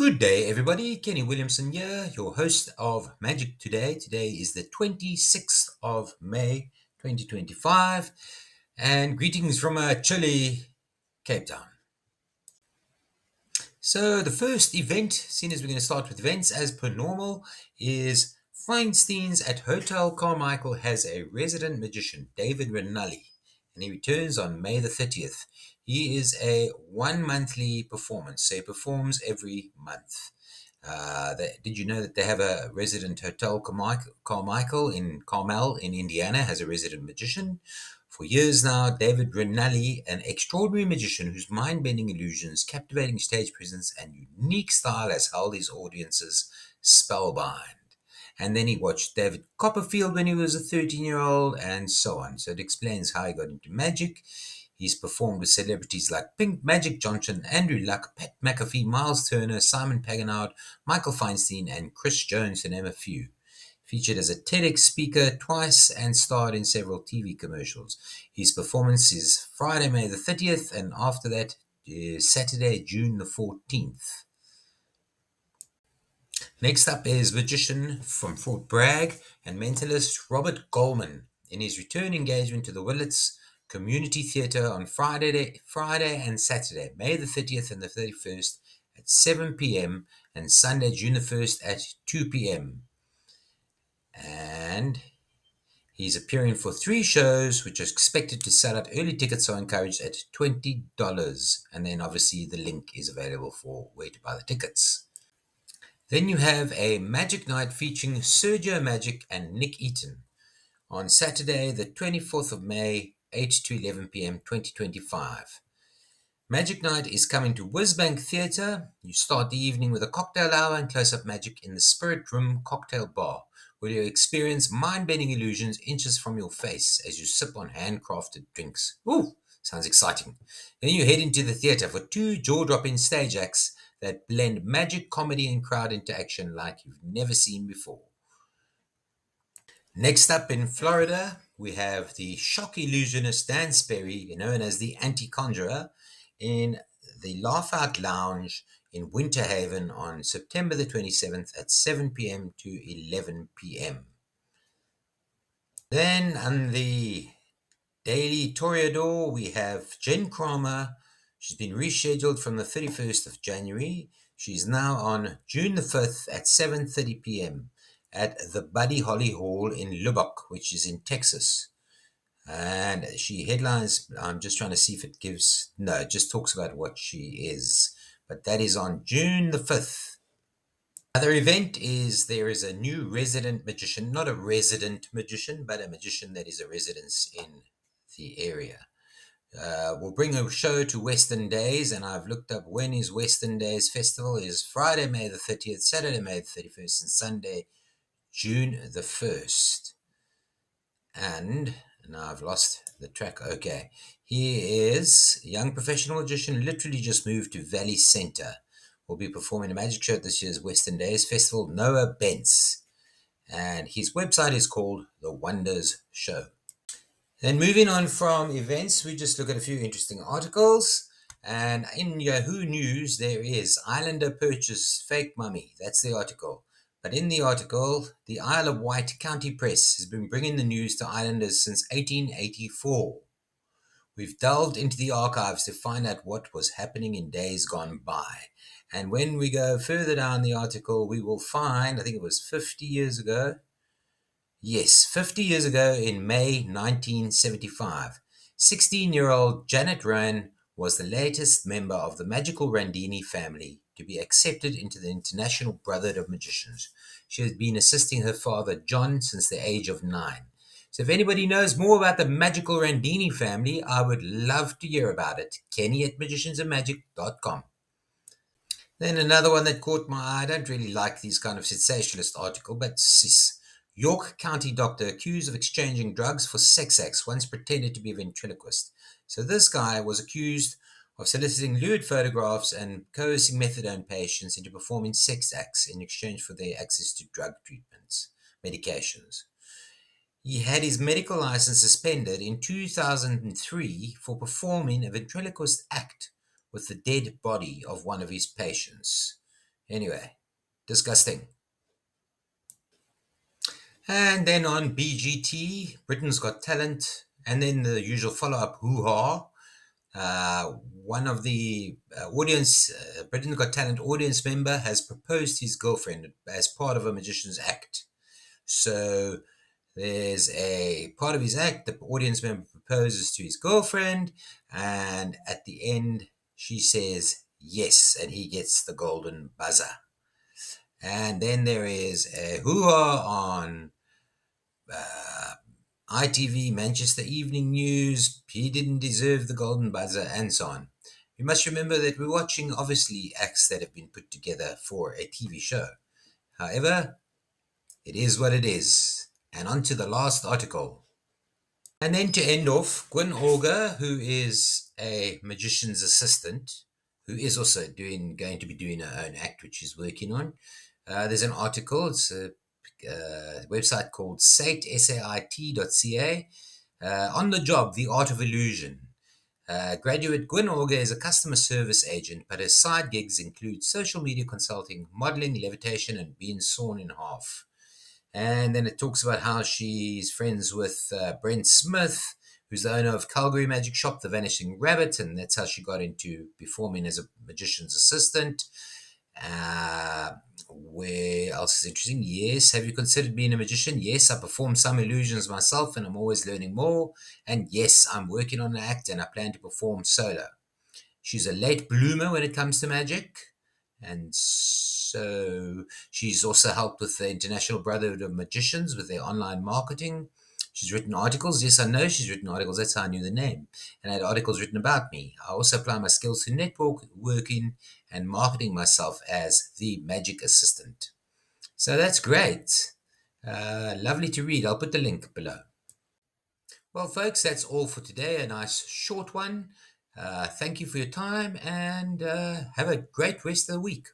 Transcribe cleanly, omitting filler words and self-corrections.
Good day, everybody. Kenny Williamson here, your host of Magic Today. Today is the 26th of May, 2025, and greetings from a chilly Cape Town. So, the first event, seeing as we're going to start with events as per normal, is Feinstein's at Hotel Carmichael has a resident magician, David Ranalli, and he returns on May the 30th. He is a one-monthly performance, so he performs every month. Did you know that they have a resident Hotel Carmichael in Carmel in Indiana has a resident magician? For years now, David Ranalli, an extraordinary magician whose mind-bending illusions, captivating stage presence, and unique style has held his audiences spellbound. And then he watched David Copperfield when he was a 13-year-old, and so on. So it explains how he got into magic. He's performed with celebrities like Pink Magic Johnson, Andrew Luck, Pat McAfee, Miles Turner, Simon Paganoud, Michael Feinstein, and Chris Jones, to name a few. Featured as a TEDx speaker twice and starred in several TV commercials. His performance is Friday, May the 30th, and after that is Saturday, June the 14th. Next up is magician from Fort Bragg and mentalist Robert Goleman in his return engagement to the Willits Community Theatre on Friday and Saturday, May the 30th and the 31st at 7 p.m. and Sunday, June the 1st at 2 p.m. And he's appearing for 3 shows, which are expected to sell out. Early tickets are encouraged at $20. And then obviously the link is available for where to buy the tickets. Then you have a Magic Night featuring Sergio Magic and Nick Eaton on Saturday, the 24th of May, 8 to 11 p.m. 2025. Magic Night is coming to Whizbank Theatre. You start the evening with a cocktail hour and close-up magic in the Spirit Room Cocktail Bar, where you experience mind-bending illusions inches from your face as you sip on handcrafted drinks. Ooh, sounds exciting. Then you head into the theatre for 2 jaw-dropping stage acts that blend magic, comedy, and crowd interaction like you've never seen before. Next up in Florida, we have the shock illusionist Dan Sperry, known as the Anti-Conjuror, in the Laugh Out Lounge in Winter Haven on September the 27th at 7 p.m. to 11 p.m. Then on the Daily Toreador, we have Jen Kramer. She's been rescheduled from the 31st of January. She's now on June the 5th at 7:30 p.m. at the Buddy Holly Hall in Lubbock, which is in Texas. And she headlines, I'm just trying to see if it gives, no, it just talks about what she is. But that is on June the 5th. Another event is there is a new resident magician, not a resident magician, but a magician that is a residence in the area. We'll bring a show to Western Days, and I've looked up when is Western Days Festival. It is Friday, May the 30th, Saturday, May the 31st, and Sunday, June the 1st. And now I've lost the track. Okay. He is a young professional magician, literally just moved to Valley Center. Will be performing a magic show at this year's Western Days Festival, Noah Bentz. And his website is called The Wonders Show. Then moving on from events, we just look at a few interesting articles. And in Yahoo News, there is Islander purchase fake mummy. That's the article. But in the article, the Isle of Wight County Press has been bringing the news to islanders since 1884. We've delved into the archives to find out what was happening in days gone by. And when we go further down the article, we will find, I think it was 50 years ago. Yes, 50 years ago in May 1975, 16-year-old Janet Rowan was the latest member of the magical Randini family to be accepted into the International Brotherhood of Magicians. She has been assisting her father, John, since the age of 9. So if anybody knows more about the magical Randini family, I would love to hear about it. Kenny at magiciansandmagic.com. Then another one that caught my eye. I don't really like these kind of sensationalist articles, but York County doctor accused of exchanging drugs for sex acts once pretended to be a ventriloquist. So this guy was accused of soliciting lewd photographs and coercing methadone patients into performing sex acts in exchange for their access to drug treatments, medications. He had his medical license suspended in 2003 for performing a ventriloquist act with the dead body of one of his patients. Anyway, disgusting. And then on BGT, Britain's Got Talent, and then the usual follow-up hoo-ha. One of the Britain's Got Talent audience member has proposed to his girlfriend as part of a magician's act. So there's a part of his act, the audience member proposes to his girlfriend, and at the end, she says yes, and he gets the golden buzzer. And then there is a hoo-ha on ITV, Manchester Evening News. He didn't deserve the golden buzzer, and so on. You must remember that we're watching, obviously, acts that have been put together for a TV show. However, it is what it is. And on to the last article. And then to end off, Gwyn Auger, who is a magician's assistant, who is also going to be doing her own act, which she's working on. There's an article. It's a website called sait.ca. On the job, the art of illusion. Graduate Gwyn Auger is a customer service agent, but her side gigs include social media consulting, modeling, levitation, and being sawn in half. And then it talks about how she's friends with Brent Smith, who's the owner of Calgary Magic Shop, The Vanishing Rabbit, and that's how she got into performing as a magician's assistant. Where else is interesting? Yes. Have you considered being a magician? Yes, I perform some illusions myself and I'm always learning more. And yes, I'm working on an act and I plan to perform solo. She's a late bloomer when it comes to magic. And so she's also helped with the International Brotherhood of Magicians with their online marketing. She's written articles. Yes, I know she's written articles. That's how I knew the name. And I had articles written about me. I also apply my skills to networking and marketing myself as the magic assistant. So that's great. Lovely to read. I'll put the link below. Well, folks, that's all for today. A nice short one. Thank you for your time and have a great rest of the week.